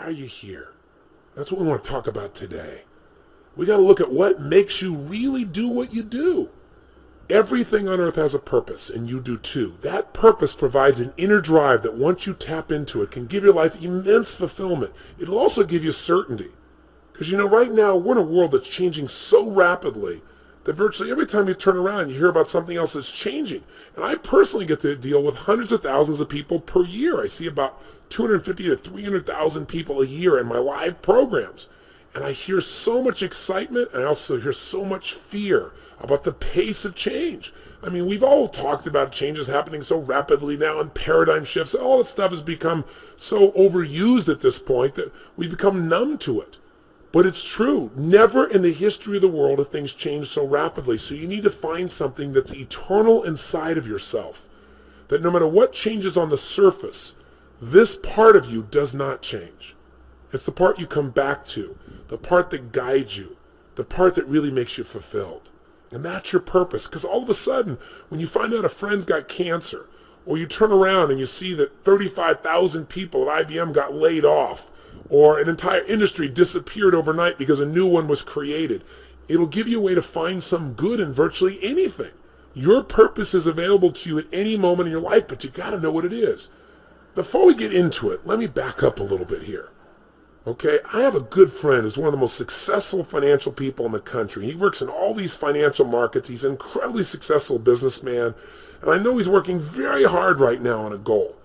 are you here? That's what we want to talk about today. We got to look at what makes you really do what you do. Everything on earth has a purpose, and you do too. That purpose provides an inner drive that once you tap into it can give your life immense fulfillment. It'll also give you certainty. Because right now we're in a world that's changing so rapidly that virtually every time you turn around you hear about something else that's changing. And I personally get to deal with hundreds of thousands of people per year. I see about 250 to 300,000 people a year in my live programs. And I hear so much excitement, and I also hear so much fear about the pace of change. I mean, we've all talked about changes happening so rapidly now and paradigm shifts. All that stuff has become so overused at this point that we've become numb to it. But it's true. Never in the history of the world have things changed so rapidly. So you need to find something that's eternal inside of yourself. That no matter what changes on the surface, this part of you does not change. It's the part you come back to, the part that guides you, the part that really makes you fulfilled. And that's your purpose. Because all of a sudden, when you find out a friend's got cancer, or you turn around and you see that 35,000 people at IBM got laid off, or an entire industry disappeared overnight because a new one was created, it'll give you a way to find some good in virtually anything. Your purpose is available to you at any moment in your life, but you got to know what it is. Before we get into it, let me back up a little bit here. Okay, I have a good friend who's one of the most successful financial people in the country. He works in all these financial markets. He's an incredibly successful businessman, and I know he's working very hard right now on a goal.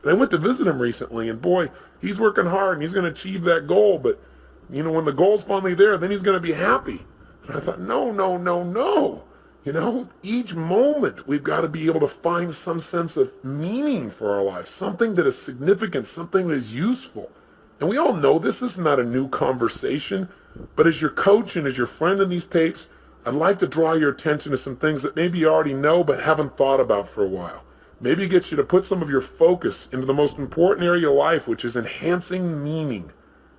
And I went to visit him recently, and boy, he's working hard, and he's going to achieve that goal, but, when the goal's finally there, then he's going to be happy. And I thought, no. Each moment we've got to be able to find some sense of meaning for our lives, something that is significant, something that is useful. And we all know this is not a new conversation, but as your coach and as your friend in these tapes, I'd like to draw your attention to some things that maybe you already know but haven't thought about for a while. Maybe get you to put some of your focus into the most important area of life, which is enhancing meaning.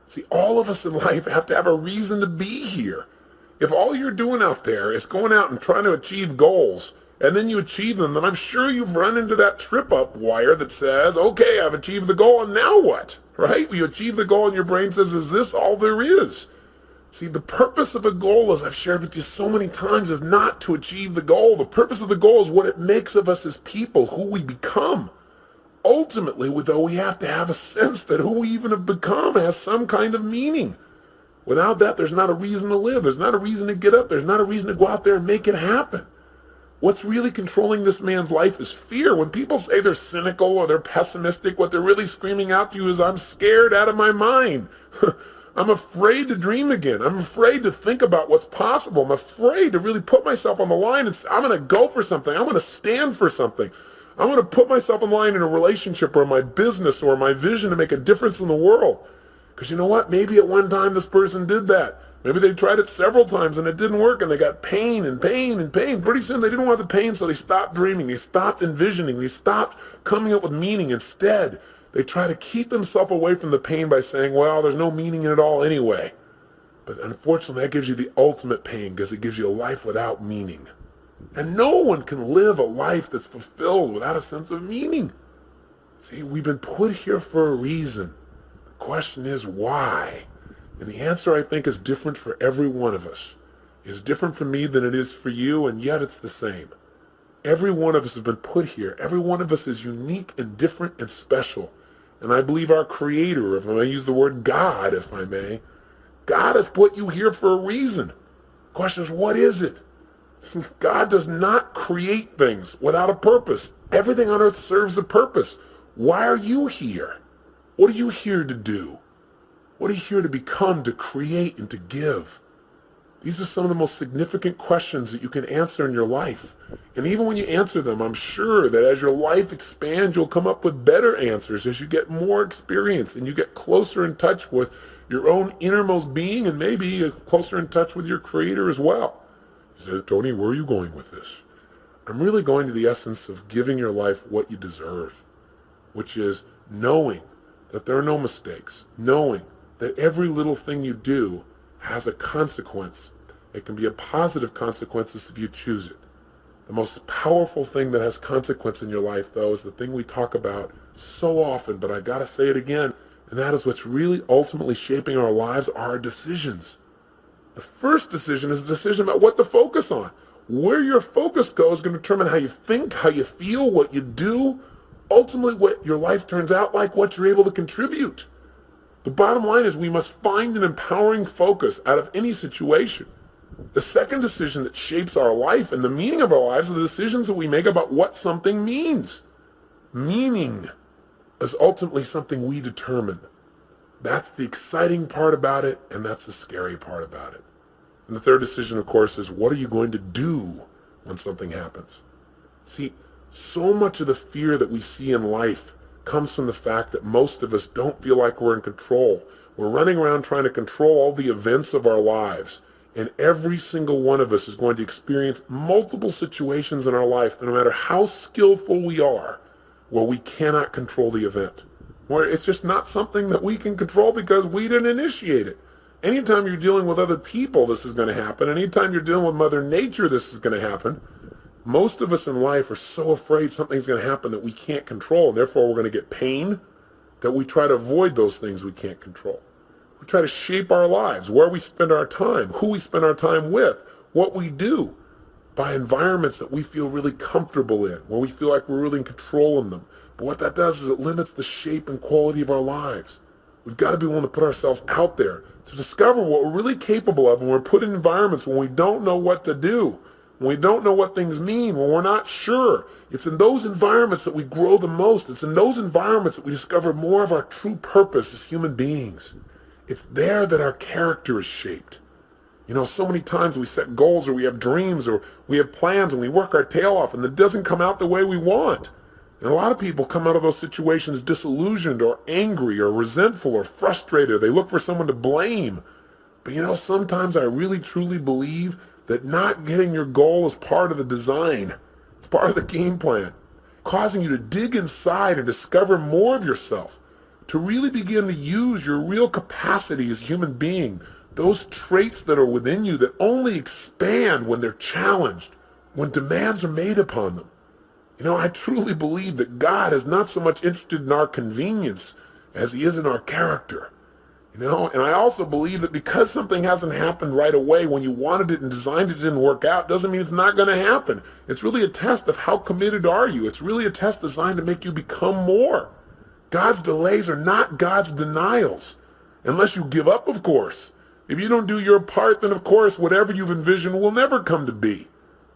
See, all of us in life have to have a reason to be here. If all you're doing out there is going out and trying to achieve goals, and then you achieve them, then I'm sure you've run into that trip-up wire that says, okay, I've achieved the goal, and now what? Right? You achieve the goal and your brain says, is this all there is? See, the purpose of a goal, as I've shared with you so many times, is not to achieve the goal. The purpose of the goal is what it makes of us as people, who we become. Ultimately, though, we have to have a sense that who we even have become has some kind of meaning. Without that, there's not a reason to live. There's not a reason to get up. There's not a reason to go out there and make it happen. What's really controlling this man's life is fear. When people say they're cynical or they're pessimistic, what they're really screaming out to you is, I'm scared out of my mind. I'm afraid to dream again. I'm afraid to think about what's possible. I'm afraid to really put myself on the line and say, I'm going to go for something. I'm going to stand for something. I'm going to put myself on the line in a relationship or my business or my vision to make a difference in the world. Because you know what? Maybe at one time this person did that. Maybe they tried it several times and it didn't work and they got pain and pain and pain. Pretty soon they didn't want the pain, so they stopped dreaming. They stopped envisioning. They stopped coming up with meaning. Instead, they try to keep themselves away from the pain by saying, well, there's no meaning in it all anyway. But unfortunately, that gives you the ultimate pain because it gives you a life without meaning. And no one can live a life that's fulfilled without a sense of meaning. See, we've been put here for a reason. The question is why? And the answer, I think, is different for every one of us. It's different for me than it is for you, and yet it's the same. Every one of us has been put here. Every one of us is unique and different and special. And I believe our Creator, if I may use the word God, if I may, God has put you here for a reason. The question is, what is it? God does not create things without a purpose. Everything on earth serves a purpose. Why are you here? What are you here to do? What are you here to become, to create, and to give? These are some of the most significant questions that you can answer in your life. And even when you answer them, I'm sure that as your life expands, you'll come up with better answers as you get more experience and you get closer in touch with your own innermost being and maybe closer in touch with your Creator as well. You say, Tony, where are you going with this? I'm really going to the essence of giving your life what you deserve, which is knowing that there are no mistakes, knowing that every little thing you do has a consequence. It can be a positive consequences if you choose it. The most powerful thing that has consequence in your life, though, is the thing we talk about so often, but I gotta say it again, And that is what's really ultimately shaping our lives, are our decisions. The first decision is a decision about what to focus on. Where your focus goes is going to determine how you think, how you feel, what you do, ultimately what your life turns out like, what you're able to contribute. The bottom line is we must find an empowering focus out of any situation. The second decision that shapes our life and the meaning of our lives are the decisions that we make about what something means. Meaning is ultimately something we determine. That's the exciting part about it, and that's the scary part about it. And the third decision, of course, is what are you going to do when something happens? See, so much of the fear that we see in life comes from the fact that most of us don't feel like we're in control. We're running around trying to control all the events of our lives. And every single one of us is going to experience multiple situations in our life, no matter how skillful we are, where we cannot control the event. Where it's just not something that we can control because we didn't initiate it. Anytime you're dealing with other people, this is going to happen. Anytime you're dealing with Mother Nature, this is going to happen. Most of us in life are so afraid something's going to happen that we can't control, and therefore we're going to get pain, that we try to avoid those things we can't control. We try to shape our lives, where we spend our time, who we spend our time with, what we do, by environments that we feel really comfortable in, where we feel like we're really in control in them. But what that does is it limits the shape and quality of our lives. We've got to be willing to put ourselves out there to discover what we're really capable of when we're put in environments when we don't know what to do, when we don't know what things mean, when we're not sure. It's in those environments that we grow the most. It's in those environments that we discover more of our true purpose as human beings. It's there that our character is shaped. You know, so many times we set goals or we have dreams or we have plans and we work our tail off and it doesn't come out the way we want. And a lot of people come out of those situations disillusioned or angry or resentful or frustrated. They look for someone to blame. But you know, sometimes I really truly believe that not getting your goal is part of the design. It's part of the game plan, causing you to dig inside and discover more of yourself, to really begin to use your real capacity as a human being, those traits that are within you that only expand when they're challenged, when demands are made upon them. You know, I truly believe that God is not so much interested in our convenience as he is in our character. You know, and I also believe that because something hasn't happened right away when you wanted it and designed it didn't work out, doesn't mean it's not going to happen. It's really a test of how committed are you. It's really a test designed to make you become more. God's delays are not God's denials. Unless you give up, of course. If you don't do your part, then of course whatever you've envisioned will never come to be.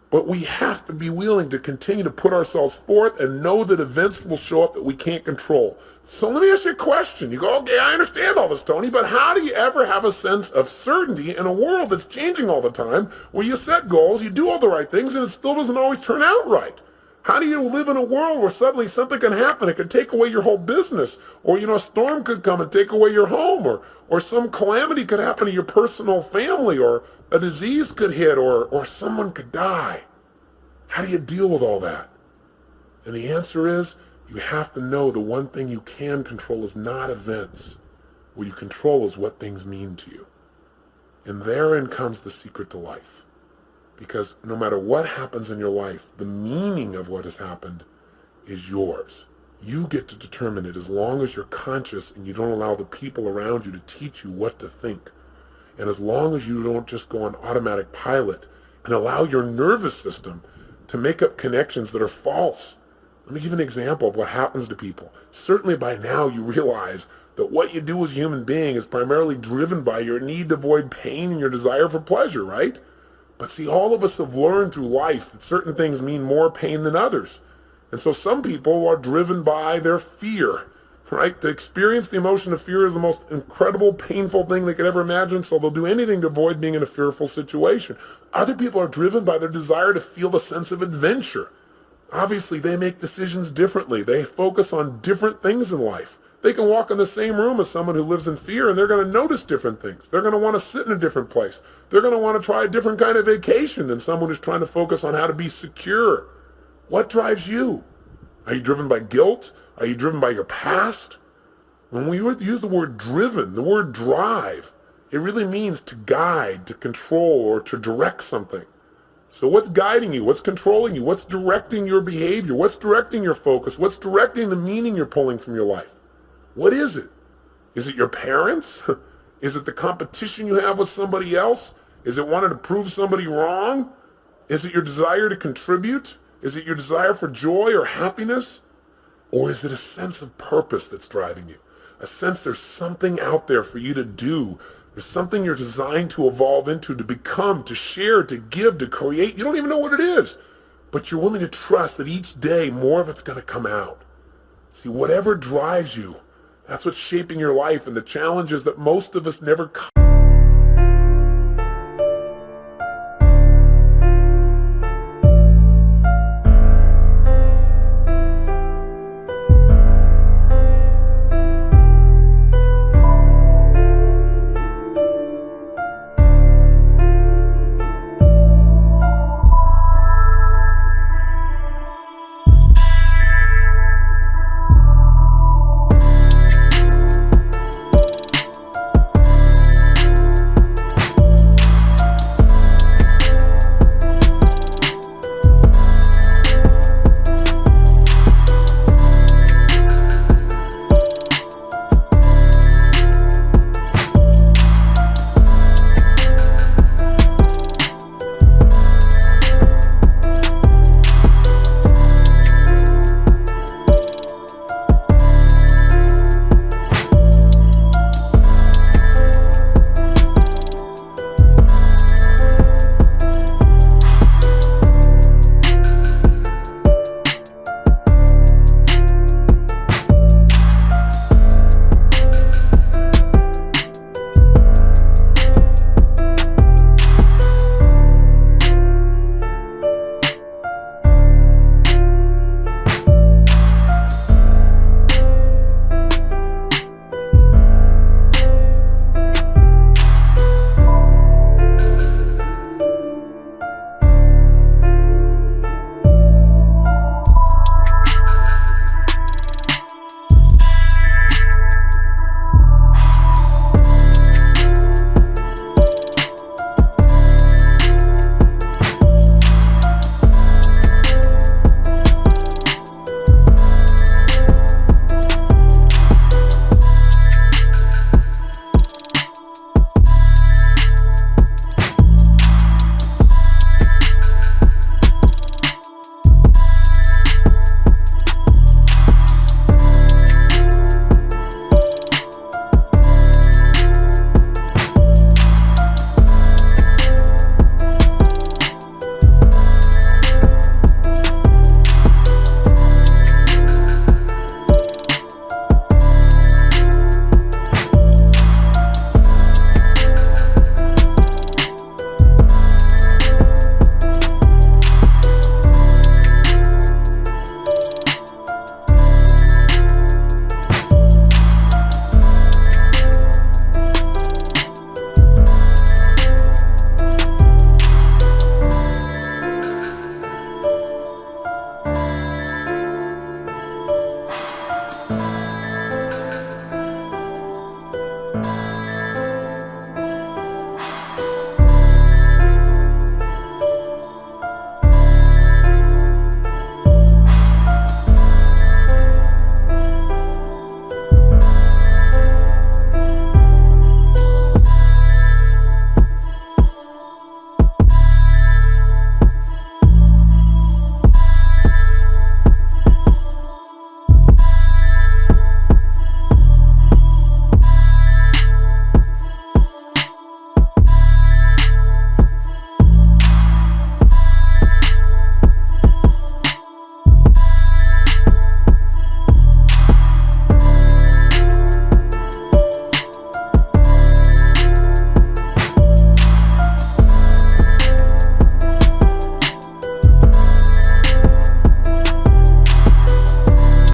But we have to be willing to continue to put ourselves forth and know that events will show up that we can't control. So let me ask you a question. You go, okay, I understand all this, Tony, but how do you ever have a sense of certainty in a world that's changing all the time, where you set goals, you do all the right things, and it still doesn't always turn out right? How do you live in a world where suddenly something can happen? It could take away your whole business, or, you know, a storm could come and take away your home, or some calamity could happen to your personal family, or a disease could hit, or someone could die. How do you deal with all that? And the answer is, you have to know the one thing you can control is not events. What you control is what things mean to you. And therein comes the secret to life. Because no matter what happens in your life, the meaning of what has happened is yours. You get to determine it as long as you're conscious and you don't allow the people around you to teach you what to think. And as long as you don't just go on automatic pilot and allow your nervous system to make up connections that are false. Let me give an example of what happens to people. Certainly by now you realize that what you do as a human being is primarily driven by your need to avoid pain and your desire for pleasure, right? But see, all of us have learned through life that certain things mean more pain than others. And so some people are driven by their fear, right? To experience the emotion of fear is the most incredible, painful thing they could ever imagine, so they'll do anything to avoid being in a fearful situation. Other people are driven by their desire to feel the sense of adventure. Obviously, they make decisions differently. They focus on different things in life. They can walk in the same room as someone who lives in fear, and they're going to notice different things. They're going to want to sit in a different place. They're going to want to try a different kind of vacation than someone who's trying to focus on how to be secure. What drives you? Are you driven by guilt? Are you driven by your past? When we use the word driven, the word drive, it really means to guide, to control, or to direct something. So what's guiding you? What's controlling you? What's directing your behavior? What's directing your focus? What's directing the meaning you're pulling from your life? What is it? Is it your parents? Is it the competition you have with somebody else? Is it wanting to prove somebody wrong? Is it your desire to contribute? Is it your desire for joy or happiness? Or is it a sense of purpose that's driving you? A sense there's something out there for you to do. There's something you're designed to evolve into, to become, to share, to give, to create. You don't even know what it is, but you're willing to trust that each day more of it's going to come out. See, whatever drives you, that's what's shaping your life, and the challenge is that most of us never